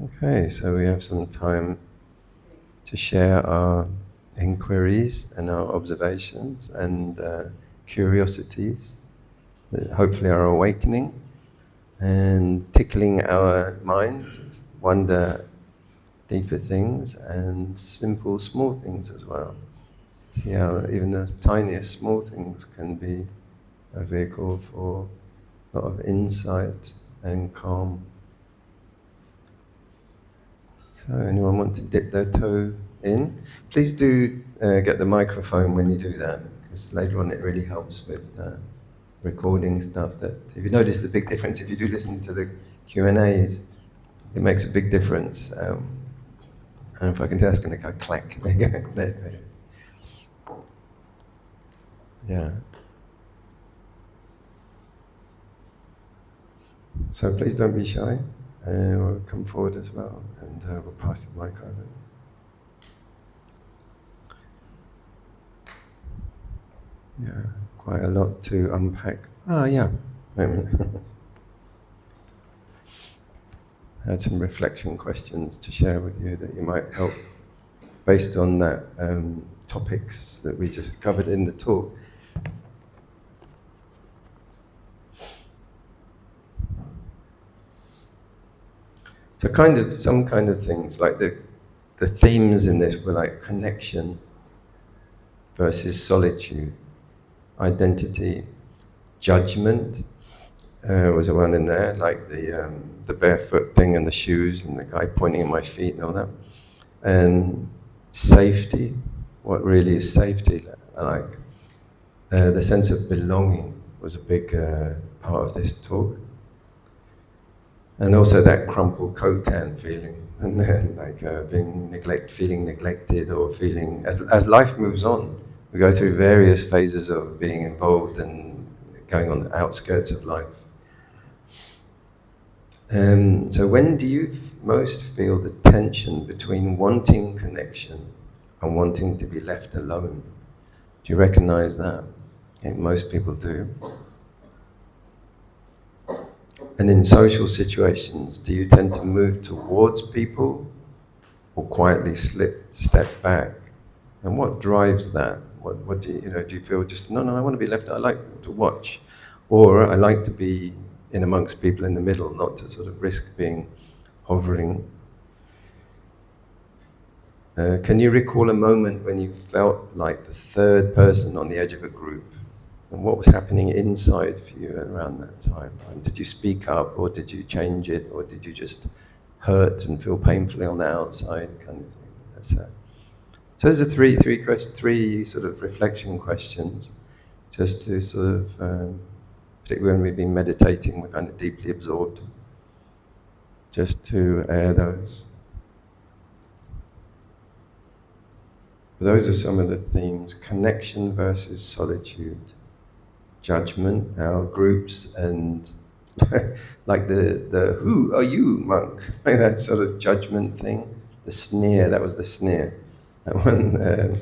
Okay, so we have some time to share our inquiries and our observations and curiosities that hopefully are awakening and tickling our minds to wonder deeper things and simple small things as well. See how even those tiniest small things can be a vehicle for a lot of insight and calm. So anyone want to dip their toe in? Please do get the microphone when you do that, because later on it really helps with recording stuff. That if you notice the big difference, if you do listen to the Q&As, it makes a big difference. And if I can do that's going to go clack. There you go. There you go. Yeah. So please don't be shy. Or come forward as well, and we'll pass the mic over. Yeah, quite a lot to unpack. Yeah. I had some reflection questions to share with you that you might help based on that topics that we just covered in the talk. So some kind of things, like the themes in this were like connection versus solitude, identity, judgment was the one in there, like the barefoot thing and the shoes and the guy pointing at my feet and all that. And safety, what really is safety? Like the sense of belonging was a big part of this talk. And also that crumpled Coke can feeling, and then like feeling neglected, or feeling as life moves on, we go through various phases of being involved and going on the outskirts of life. So when do you most feel the tension between wanting connection and wanting to be left alone? Do you recognize that? I think most people do. And in social situations, do you tend to move towards people or quietly step back? And what drives that? What do you feel just, no, I want to be left, I like to watch. Or I like to be in amongst people in the middle, not to sort of risk being hovering. Can you recall a moment when you felt like the third person on the edge of a group? And what was happening inside for you around that time? And did you speak up, or did you change it, or did you just hurt and feel painfully on the outside, kind of thing? So those are three sort of reflection questions, just to sort of, particularly when we've been meditating, we're kind of deeply absorbed, just to air those. Those are some of the themes: connection versus solitude. Judgment, our groups, and like the who are you monk, like that sort of judgment thing. The sneer, that was the sneer. That one,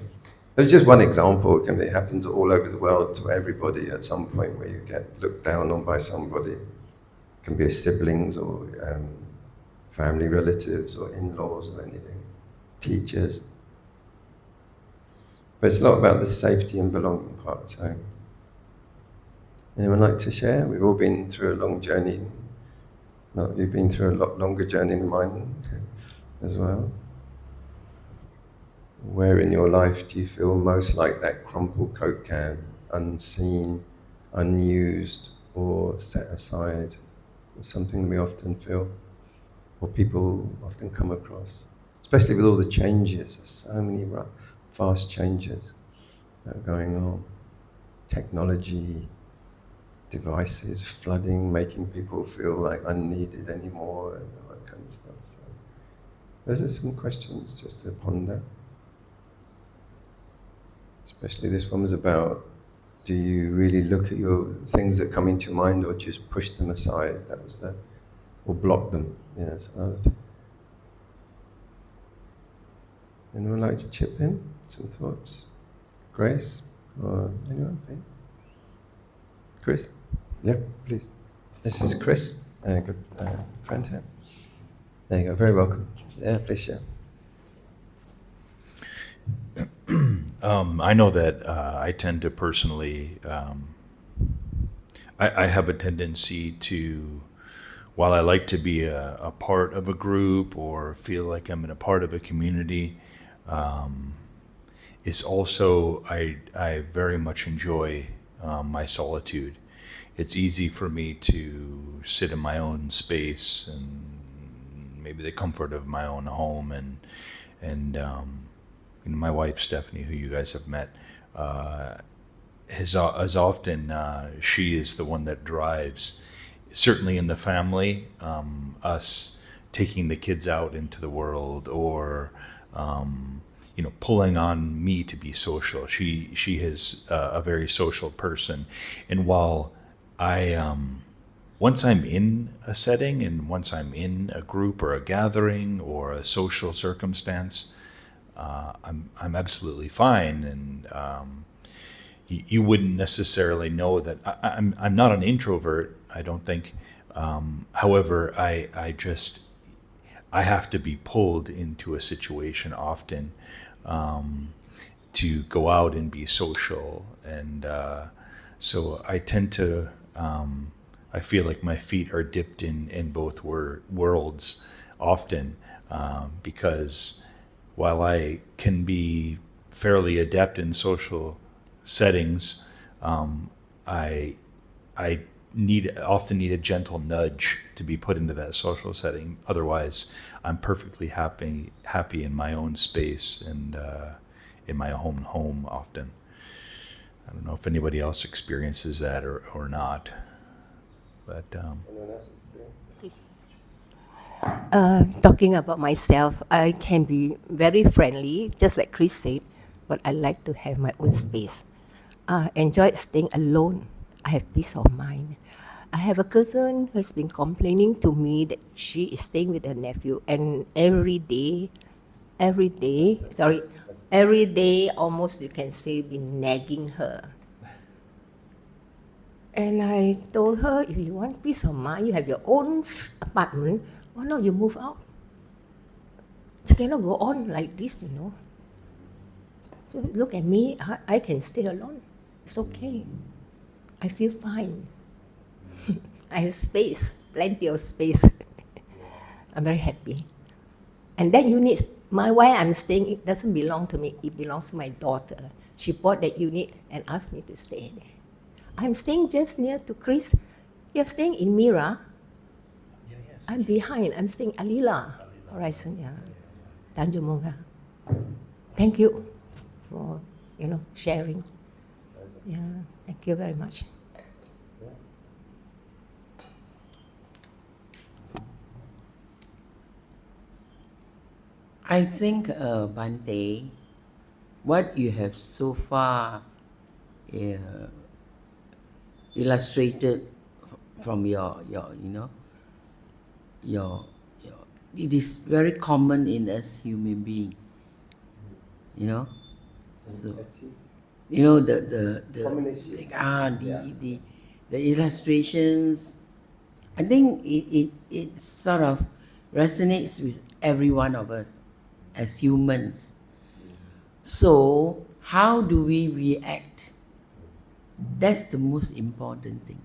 it's just one example. It happens all over the world to everybody at some point, where you get looked down on by somebody. It can be siblings or family relatives or in-laws or anything, teachers. But it's not about the safety and belonging part. So anyone like to share? We've all been through a long journey. A lot of you have been through a lot longer journey than mine as well. Where in your life do you feel most like that crumpled Coke can, unseen, unused, or set aside? It's something we often feel, or people often come across, especially with all the changes. There's so many fast changes that are going on. Technology, devices flooding, making people feel like unneeded anymore, and all that kind of stuff. So those are some questions just to ponder. Especially this one was about, do you really look at your things that come into your mind, or just push them aside? That was that, or block them. That's another thing. Anyone like to chip in some thoughts? Grace, or anyone? Chris? Yeah, please. This is Chris, a good friend here. There you go, very welcome. Yeah, please share. I know that I tend to personally, I have a tendency to, while I like to be a part of a group or feel like I'm in a part of a community, it's also, I very much enjoy my solitude. It's easy for me to sit in my own space and maybe the comfort of my own home, and my wife Stephanie, who you guys have met, as often she is the one that drives, certainly in the family, us taking the kids out into the world, or pulling on me to be social. She is a very social person, and while I once I'm in a setting and once I'm in a group or a gathering or a social circumstance, I'm absolutely fine, and you wouldn't necessarily know that I'm not an introvert, I don't think. However, I have to be pulled into a situation often to go out and be social, and so I tend to. I feel like my feet are dipped in both worlds often, because while I can be fairly adept in social settings, I often need a gentle nudge to be put into that social setting. Otherwise, I'm perfectly happy in my own space and in my own home often. I don't know if anybody else experiences that or not, but Talking about myself, I can be very friendly, just like Chris said, but I like to have my own space. I enjoy staying alone. I have peace of mind. I have a cousin who has been complaining to me that she is staying with her nephew, and every day, almost you can say, been nagging her. And I told her, if you want peace of mind, you have your own apartment, why not you move out? You cannot go on like this, So look at me, I can stay alone. It's okay. I feel fine. I have space, plenty of space. I'm very happy. And that unit, why I'm staying, it doesn't belong to me. It belongs to my daughter. She bought that unit and asked me to stay there. I'm staying just near to Chris. You're staying in Mira. I'm behind. I'm staying Alila Horizon, Tanjung Moga. Thank you for sharing. Yeah, thank you very much. I think, Bante, what you have so far illustrated from your it is very common in us human being, so the illustrations, I think it sort of resonates with every one of us as humans. So how do we react? That's the most important thing.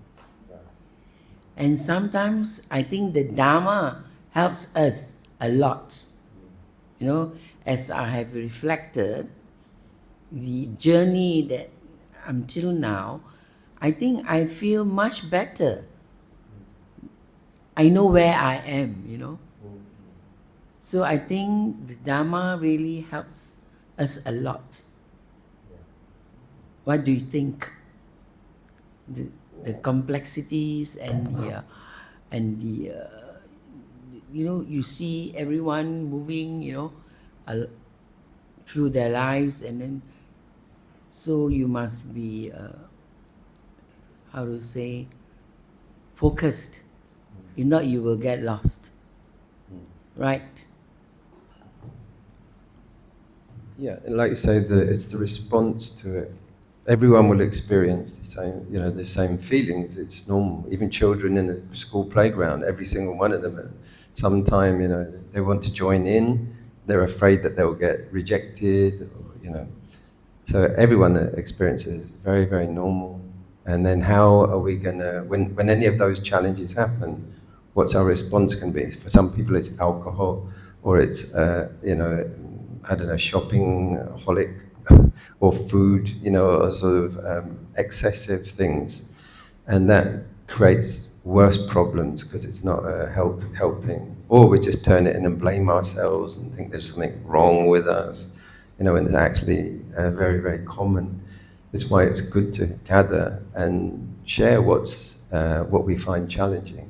And sometimes I think the Dharma helps us a lot. As I have reflected the journey that until now, I think I feel much better. I know where I am, So I think the Dharma really helps us a lot. What do you think? The complexities and the you see everyone moving, through their lives, and then so you must be focused. If not, you will get lost. Right? Yeah, and like you say, it's the response to it. Everyone will experience the same feelings. It's normal. Even children in a school playground, every single one of them sometime, they want to join in, they're afraid that they'll get rejected, or. So everyone experiences very, very normal. And then how are we gonna, when any of those challenges happen, what's our response going to be? For some people it's alcohol, or it's, I don't know, shopping holic, or food, or sort of excessive things. And that creates worse problems because it's not helping. Or we just turn it in and blame ourselves and think there's something wrong with us, and it's actually very, very common. That's why it's good to gather and share what we find challenging.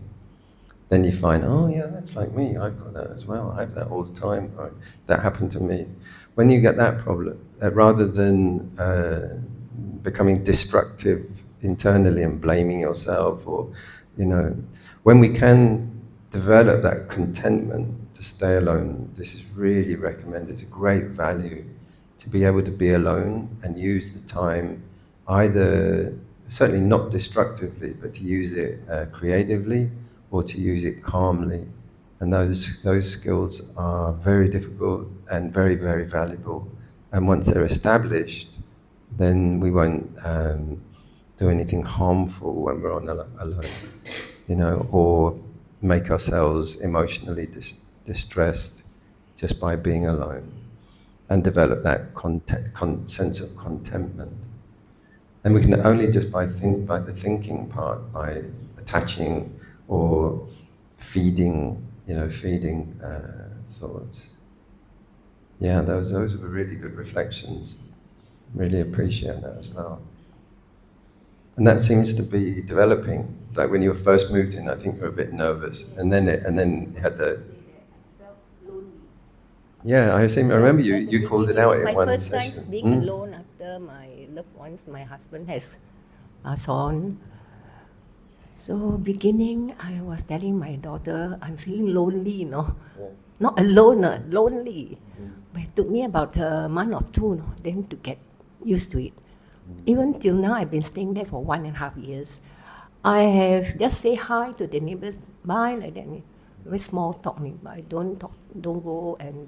Then you find, oh yeah, that's like me, I've got that as well, I have that all the time, or that happened to me. When you get that problem, rather than becoming destructive internally and blaming yourself, or, when we can develop that contentment to stay alone, this is really recommended. It's a great value to be able to be alone and use the time either, certainly not destructively, but to use it creatively or to use it calmly. And those skills are very difficult and very, very valuable. And once they're established, then we won't do anything harmful when we're alone, or make ourselves emotionally distressed just by being alone, and develop that sense of contentment. And we can only just by the thinking part, by attaching or feeding thoughts. Yeah, those were really good reflections. Really appreciate that as well. And that seems to be developing. Like when you first moved in, I think you were a bit nervous, and then it had the. Yeah, I remember you called it out in one session. My first time being alone after my loved ones, my husband has passed on. So beginning, I was telling my daughter, I'm feeling lonely, Yeah. Not alone, lonely. But it took me about a month or two, then to get used to it. Even till now, I've been staying there for 1.5 years. I have just say hi to the neighbors, bye, like that. Very small talk, but I don't go and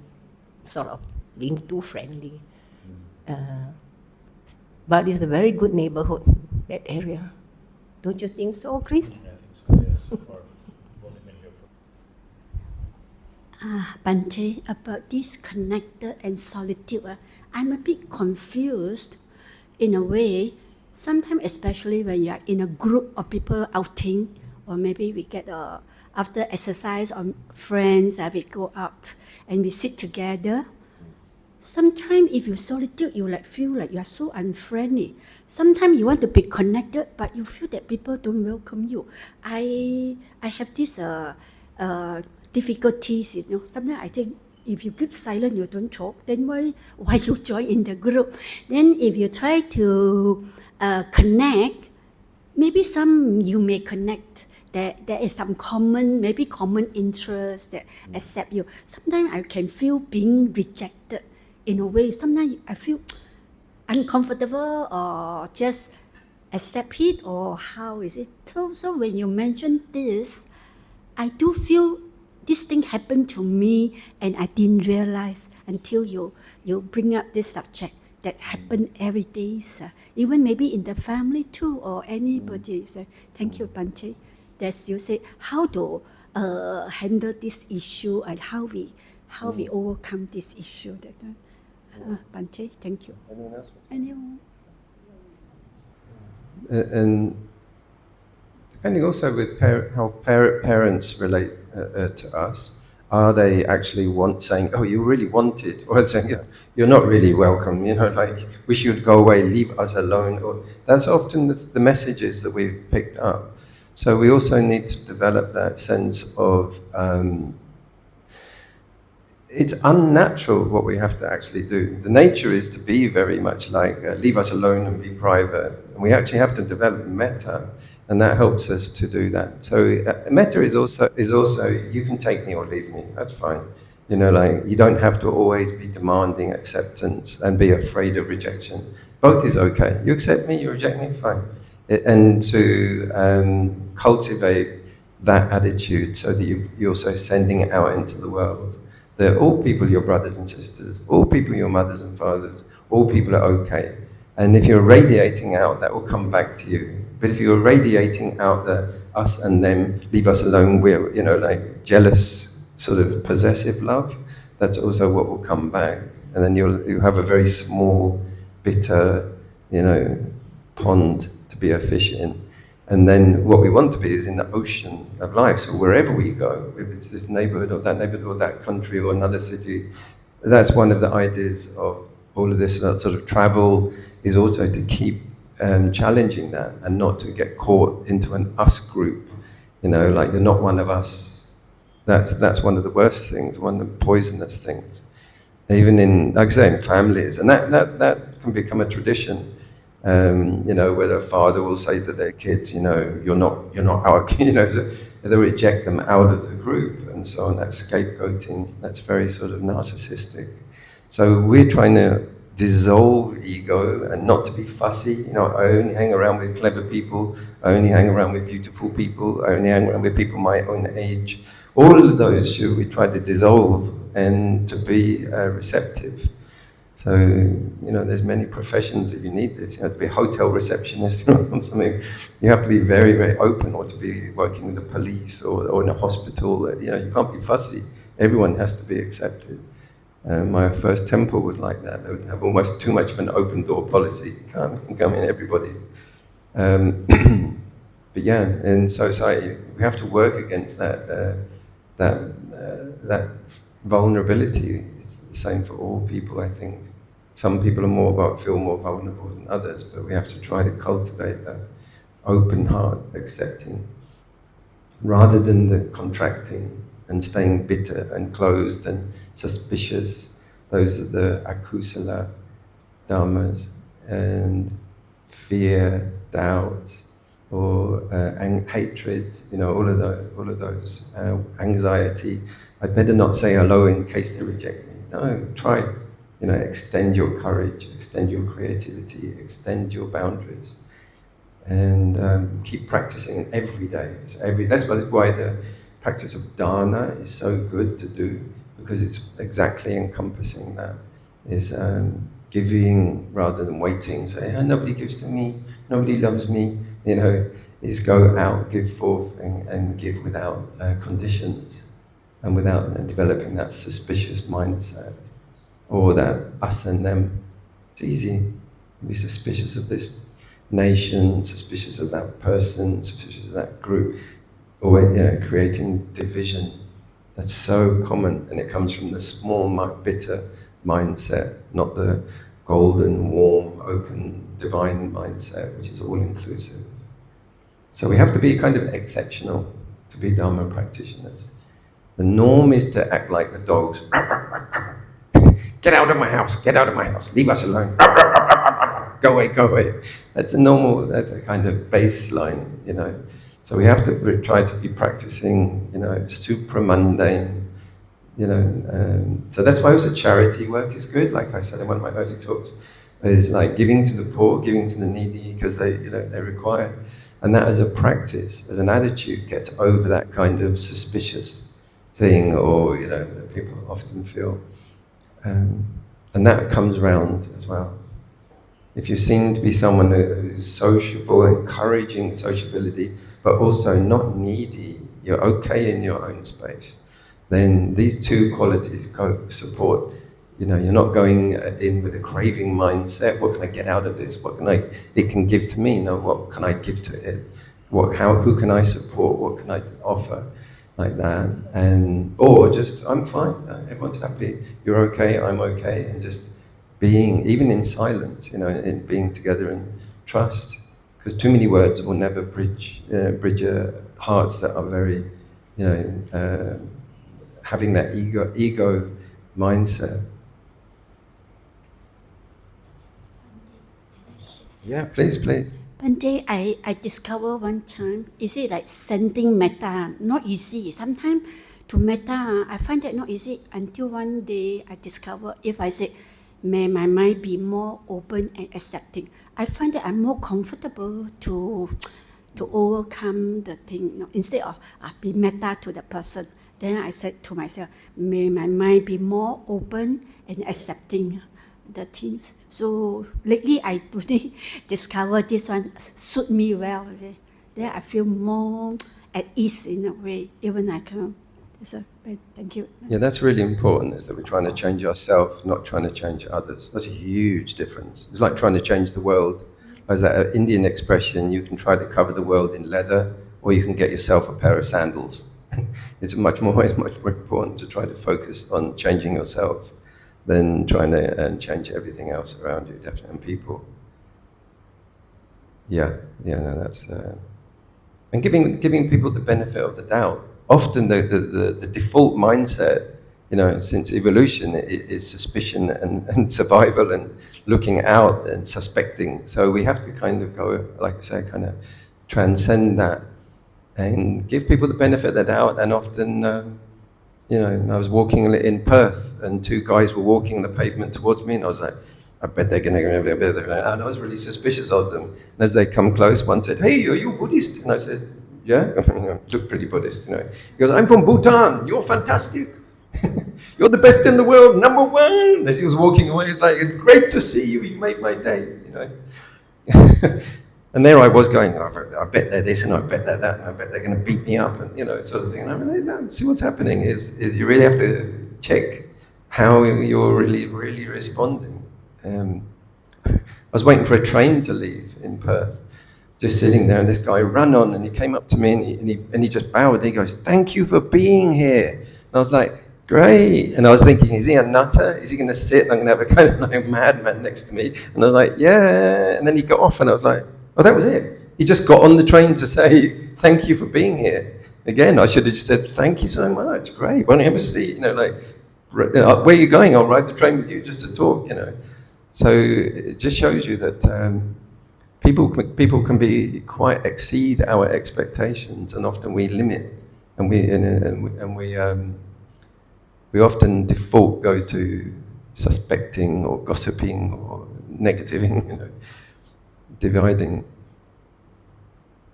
sort of being too friendly. But it's a very good neighborhood, that area. Don't you think so, Chris? Yeah, I think so. Yeah, so far, we've only been here for. Bante, about this connected and solitude, I'm a bit confused in a way. Sometimes, especially when you are in a group of people outing, or maybe we get after exercise or friends, we go out and we sit together. Sometimes if you solitude, you feel like you are so unfriendly. Sometimes you want to be connected, but you feel that people don't welcome you. I have these difficulties, Sometimes I think if you keep silent, you don't talk, then why you join in the group? Then if you try to connect, maybe you may connect. There is some common interest that accept you. Sometimes I can feel being rejected in a way. Sometimes I feel uncomfortable or just accept it, or how is it? So when you mention this, I do feel this thing happened to me and I didn't realize until you bring up this subject that happen every day, even maybe in the family too, or anybody. Thank you, Bante. That you say how to handle this issue and how we overcome this issue. Bante, thank you. Anyone else? Anyone? And depending also with how parents relate to us, are they actually saying, oh, you really want it, or saying, yeah, you're not really welcome, like we should go away, leave us alone, or that's often the messages that we've picked up. So we also need to develop that sense of it's unnatural what we have to actually do. The nature is to be very much like leave us alone and be private. And we actually have to develop metta, and that helps us to do that. So metta is also you can take me or leave me. That's fine. Like you don't have to always be demanding acceptance and be afraid of rejection. Both is okay. You accept me, you reject me, fine. And to cultivate that attitude so that you're also sending it out into the world. That all people are your brothers and sisters, all people are your mothers and fathers, all people are okay. And if you're radiating out, that will come back to you. But if you're radiating out the us and them, leave us alone, we're, like jealous, sort of possessive love, that's also what will come back. And then you'll have a very small, bitter, pond to be a fish in. And then what we want to be is in the ocean of life. So wherever we go, if it's this neighborhood or that country or another city, that's one of the ideas of all of this sort of travel, is also to keep challenging that and not to get caught into an us group. Like you're not one of us. That's one of the worst things, one of the poisonous things. Even in, like I say, in families, and that can become a tradition. Where the father will say to their kids, you're not our kid, so they reject them out of the group and so on. That's scapegoating. That's very sort of narcissistic. So we're trying to dissolve ego and not to be fussy. I only hang around with clever people. I only hang around with beautiful people. I only hang around with people my own age. All of those should we try to dissolve and to be receptive. So, there's many professions that you need this. You have to be a hotel receptionist or something. You have to be very, very open, or to be working with the police or in a hospital. You can't be fussy. Everyone has to be accepted. My first temple was like that. They would have almost too much of an open door policy. You can't come in everybody. But yeah, in society, we have to work against that vulnerability. It's the same for all people, I think. Some people feel more vulnerable than others, but we have to try to cultivate that open heart, accepting, rather than the contracting and staying bitter and closed and suspicious. Those are the akusala dharmas, and fear, doubt, or hatred. All of those anxiety. I better not say hello in case they reject me. No, try. Extend your courage, extend your creativity, extend your boundaries, and keep practicing every day. That's why the practice of dāna is so good to do, because it's exactly encompassing that. Is giving rather than waiting. Say, nobody gives to me, nobody loves me. Is go out, give forth, and give without conditions, and without developing that suspicious mindset. Or that us and them. It's easy to be suspicious of this nation, suspicious of that person, suspicious of that group, or creating division. That's so common, and it comes from the small, bitter mindset, not the golden, warm, open, divine mindset, which is all-inclusive. So we have to be kind of exceptional to be Dharma practitioners. The norm is to act like the dogs. Get out of my house, leave us alone. Go away. That's a kind of baseline, So we have to try to be practicing, supra-mundane, So that's why also charity work is good. Like I said in one of my early talks, is like giving to the poor, giving to the needy, because they require. And that as a practice, as an attitude, gets over that kind of suspicious thing, or, that people often feel. And that comes round as well. If you seem to be someone who's sociable, encouraging sociability, but also not needy, you're okay in your own space, then these two qualities support. You're not going in with a craving mindset. What can I get out of this? It can give to me. What can I give to it? Who can I support? What can I offer? Like that, or just, I'm fine, everyone's happy, you're okay, I'm okay, and just being, even in silence, in being together in trust, because too many words will never bridge hearts that are very, having that ego mindset. Yeah, please. One day I discovered one time, is it like sending metta, not easy. Sometimes to metta, I find that not easy, until one day I discovered, if I say, may my mind be more open and accepting, I find that I'm more comfortable to to overcome the thing. Instead of be metta to the person, then I said to myself, may my mind be more open and accepting the things. So lately I really discovered this one suit me well. Then I feel more at ease in a way, even I can. So, thank you. Yeah, that's really important, is that we're trying to change ourselves, not trying to change others. That's a huge difference. It's like trying to change the world. As that Indian expression, you can try to cover the world in leather, or you can get yourself a pair of sandals. It's much more important to try to focus on changing yourself than trying to change everything else around you, definitely, and people. Yeah, no, that's... and giving people the benefit of the doubt. Often the default mindset, since evolution, is suspicion and survival and looking out and suspecting. So we have to kind of go, like I say, kind of transcend that and give people the benefit of the doubt. And often, I was walking in Perth and two guys were walking on the pavement towards me, and I was like, I bet they're going to... And I was really suspicious of them. And as they come close, one said, "Hey, are you Buddhist?" And I said, "Yeah." Look pretty Buddhist, He goes, "I'm from Bhutan. You're fantastic. You're the best in the world, number one." As he was walking away, he's like, "It's great to see you. You made my day." And there I was going, I bet they're this, and I bet they're that, and I bet they're going to beat me up, and sort of thing. And I'm like, no, see what's happening is you really have to check how you're really, really responding. I was waiting for a train to leave in Perth, just sitting there, and this guy ran on, and he came up to me, and he just bowed, and he goes, "Thank you for being here." And I was like, "Great." And I was thinking, is he a nutter? Is he going to sit, and I'm going to have a kind of like a madman next to me? And I was like, "Yeah." And then he got off, and I was like, oh, that was it. He just got on the train to say, "Thank you for being here." Again, I should have just said, "Thank you so much. Great. Why don't you have a seat?" Where are you going? I'll ride the train with you just to talk, So it just shows you that people can be quite exceed our expectations, and often we limit, and we often default go to suspecting or gossiping or negativing, dividing.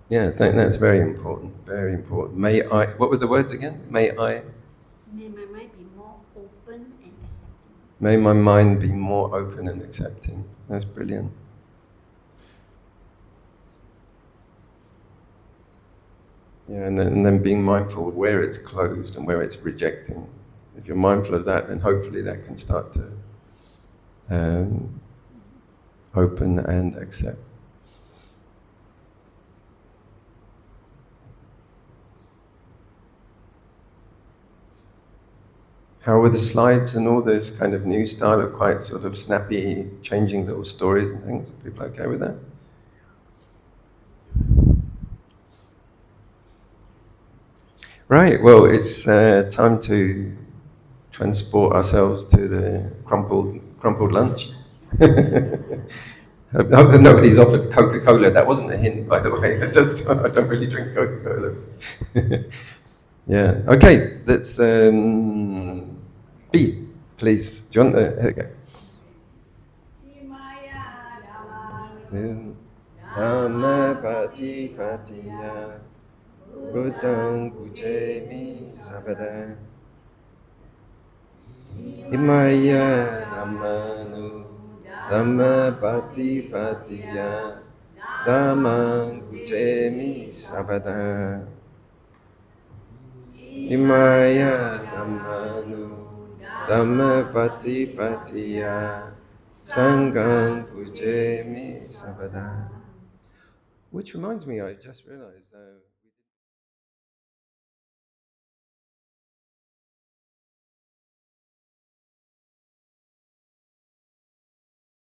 Yeah, that's very important. Very important. May I? What was the words again? May I? May my mind be more open and accepting. May my mind be more open and accepting. That's brilliant. Yeah, and then being mindful of where it's closed and where it's rejecting. If you're mindful of that, then hopefully that can start to open and accept. How were the slides and all this kind of new style of quite sort of snappy, changing little stories and things? Are people okay with that? Right, well, it's time to transport ourselves to the crumpled lunch. Nobody's offered Coca-Cola. That wasn't a hint, by the way. I don't really drink Coca-Cola. Yeah, okay, let's B, please. Do you want the... Here we go. Dharma pati patiya Buddhang Pujemi Sabada Himaya Dhammanu Dhamma Pati Patiya Dhammang Pujemi Sabada Himaya Dhammanu Dhamma Pati Patiya Sanghang Pujemi Sabada. Which reminds me, I just realized